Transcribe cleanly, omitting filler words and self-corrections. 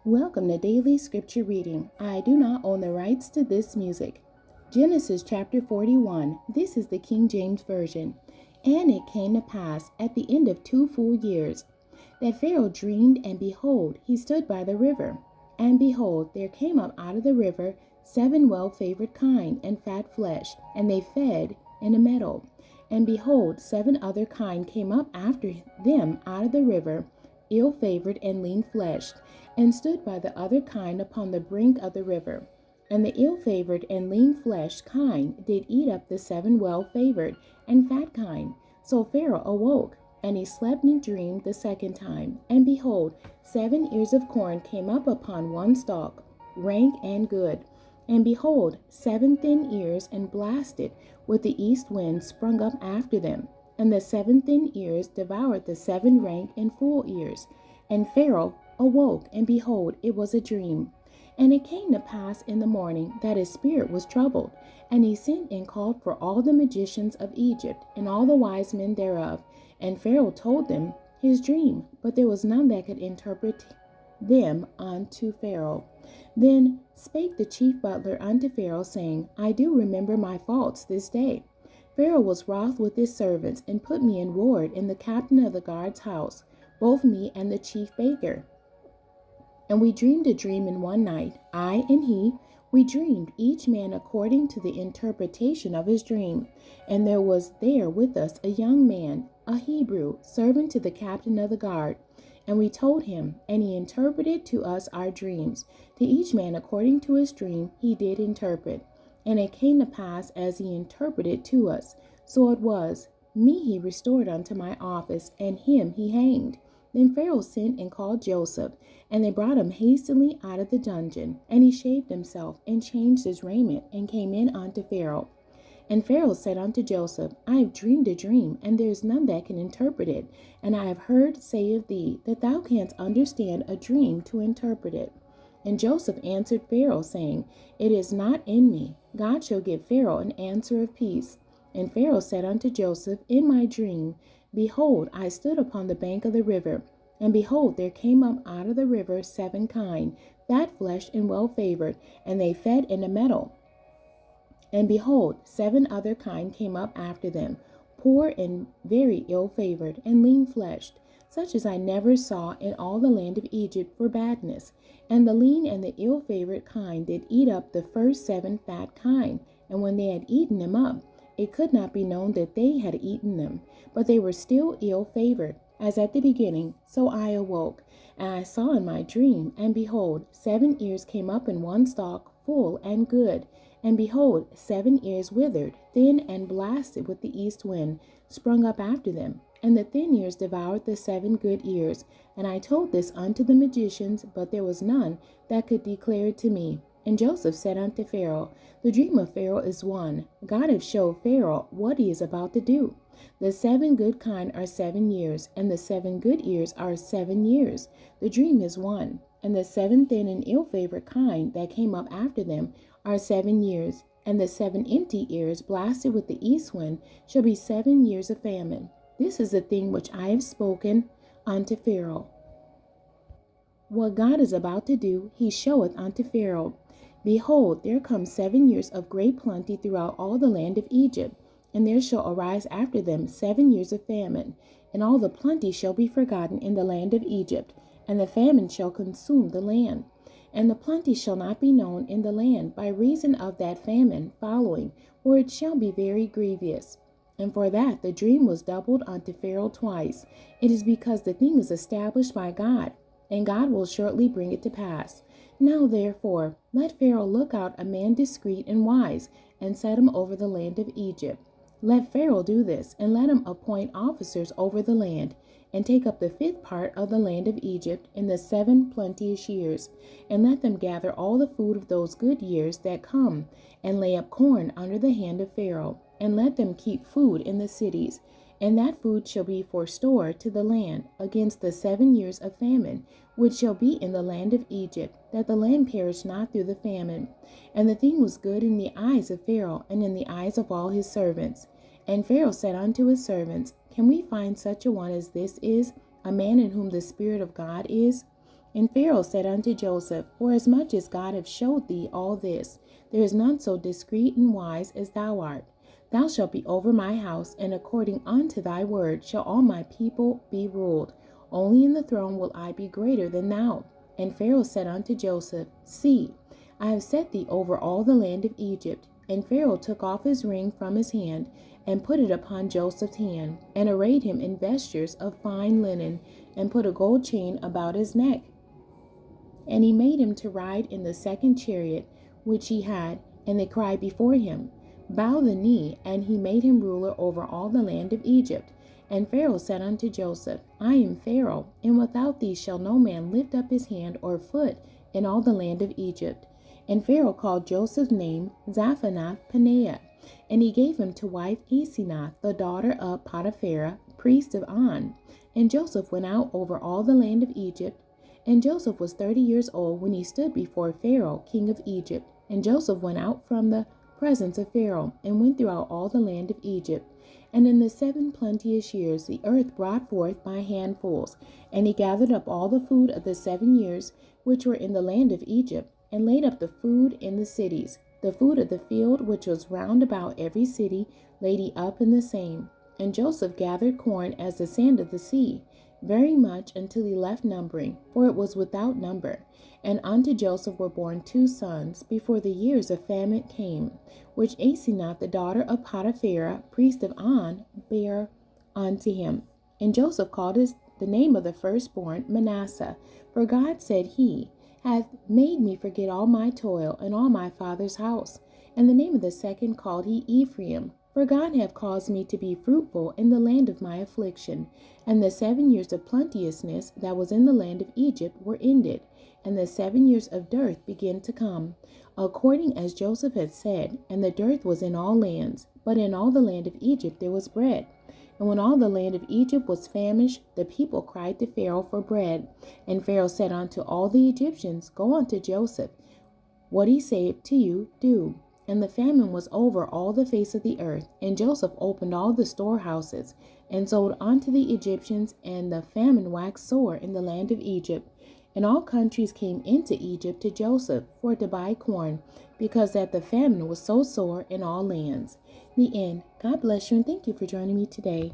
Welcome to Daily Scripture Reading. I do not own the rights to this music. Genesis chapter 41. This is the King James Version. And it came to pass at the end of 2 full years that Pharaoh dreamed, and behold, he stood by the river. And behold, there came up out of the river 7 well-favored kine and fat flesh, and they fed in a meadow. And behold, 7 other kine came up after them out of the river, ill-favored and lean-fleshed, and stood by the other kine upon the brink of the river. And the ill-favored and lean-fleshed kine did eat up the 7 well-favored and fat kine. So Pharaoh awoke, and he slept and dreamed the second time. And behold, 7 ears of corn came up upon one stalk, rank and good. And behold, 7 thin ears and blasted with the east wind sprung up after them. And the 7 thin ears devoured the 7 rank and full ears. And Pharaoh awoke, and behold, it was a dream. And it came to pass in the morning that his spirit was troubled, and he sent and called for all the magicians of Egypt, and all the wise men thereof. And Pharaoh told them his dream, but there was none that could interpret them unto Pharaoh. Then spake the chief butler unto Pharaoh, saying, I do remember my faults this day. Pharaoh was wroth with his servants, and put me in ward in the captain of the guard's house, both me and the chief baker. And we dreamed a dream in one night, I and he. We dreamed, each man according to the interpretation of his dream. And there was there with us a young man, a Hebrew, servant to the captain of the guard. And we told him, and he interpreted to us our dreams. To each man according to his dream he did interpret. And it came to pass as he interpreted to us. So it was, me he restored unto my office, and him he hanged. Then Pharaoh sent and called Joseph, and they brought him hastily out of the dungeon. And he shaved himself, and changed his raiment, and came in unto Pharaoh. And Pharaoh said unto Joseph, I have dreamed a dream, and there is none that can interpret it. And I have heard say of thee, that thou canst understand a dream to interpret it. And Joseph answered Pharaoh, saying, It is not in me. God shall give Pharaoh an answer of peace. And Pharaoh said unto Joseph, In my dream, behold, I stood upon the bank of the river, and behold, there came up out of the river 7 kine, fat-fleshed and well-favored, and they fed in a meadow. And behold, 7 other kine came up after them, poor and very ill-favored, and lean-fleshed, such as I never saw in all the land of Egypt for badness. And the lean and the ill-favored kine did eat up the first 7 fat kine, and when they had eaten them up, it could not be known that they had eaten them, but they were still ill-favored, as at the beginning. So I awoke, and I saw in my dream, and behold, 7 ears came up in one stalk, full and good. And behold, 7 ears withered, thin and blasted with the east wind, sprung up after them. And the thin ears devoured the 7 good ears. And I told this unto the magicians, but there was none that could declare it to me. And Joseph said unto Pharaoh, The dream of Pharaoh is one. God hath showed Pharaoh what he is about to do. The 7 good kine are 7 years, and the 7 good ears are 7 years. The dream is one. And the 7 thin and ill-favored kine that came up after them are 7 years. And the 7 empty ears blasted with the east wind shall be 7 years of famine. This is the thing which I have spoken unto Pharaoh. What God is about to do, he showeth unto Pharaoh. Behold, there come 7 years of great plenty throughout all the land of Egypt, and there shall arise after them 7 years of famine, and all the plenty shall be forgotten in the land of Egypt, and the famine shall consume the land. And the plenty shall not be known in the land by reason of that famine following, for it shall be very grievous. And for that the dream was doubled unto Pharaoh twice. It is because the thing is established by God, and God will shortly bring it to pass. Now therefore, let Pharaoh look out a man discreet and wise, and set him over the land of Egypt. Let Pharaoh do this, and let him appoint officers over the land, and take up the 5th part of the land of Egypt in the 7 plenteous years, and let them gather all the food of those good years that come, and lay up corn under the hand of Pharaoh, and let them keep food in the cities. And that food shall be for store to the land against the 7 years of famine, which shall be in the land of Egypt, that the land perish not through the famine. And the thing was good in the eyes of Pharaoh, and in the eyes of all his servants. And Pharaoh said unto his servants, Can we find such a one as this is, a man in whom the Spirit of God is? And Pharaoh said unto Joseph, Forasmuch as God hath showed thee all this, there is none so discreet and wise as thou art. Thou shalt be over my house, and according unto thy word shall all my people be ruled. Only in the throne will I be greater than thou. And Pharaoh said unto Joseph, See, I have set thee over all the land of Egypt. And Pharaoh took off his ring from his hand, and put it upon Joseph's hand, and arrayed him in vestures of fine linen, and put a gold chain about his neck. And he made him to ride in the second chariot which he had, and they cried before him, Bow the knee, and he made him ruler over all the land of Egypt. And Pharaoh said unto Joseph, I am Pharaoh, and without thee shall no man lift up his hand or foot in all the land of Egypt. And Pharaoh called Joseph's name Zaphenath-Paneah, and he gave him to wife Asenath, the daughter of Potiphera, priest of On. And Joseph went out over all the land of Egypt. And Joseph was 30 years old when he stood before Pharaoh, king of Egypt. And Joseph went out from the presence of Pharaoh, and went throughout all the land of Egypt. And in the 7 plenteous years the earth brought forth by handfuls. And he gathered up all the food of the 7 years which were in the land of Egypt, and laid up the food in the cities. The food of the field which was round about every city laid he up in the same. And Joseph gathered corn as the sand of the sea, very much until he left numbering, for it was without number. And unto Joseph were born 2 sons before the years of famine came, which Asenath the daughter of Potiphera, priest of On, bare unto him. And Joseph called the name of the firstborn Manasseh, for God said, He hath made me forget all my toil and all my father's house. And the name of the second called he Ephraim, for God hath caused me to be fruitful in the land of my affliction. And the 7 years of plenteousness that was in the land of Egypt were ended, and the 7 years of dearth began to come, according as Joseph had said. And the dearth was in all lands, but in all the land of Egypt there was bread. And when all the land of Egypt was famished, the people cried to Pharaoh for bread. And Pharaoh said unto all the Egyptians, Go unto Joseph, what he saith to you, do. And the famine was over all the face of the earth. And Joseph opened all the storehouses, and sold unto the Egyptians, and the famine waxed sore in the land of Egypt. And all countries came into Egypt to Joseph for to buy corn, because that the famine was so sore in all lands. The end. God bless you, and thank you for joining me today.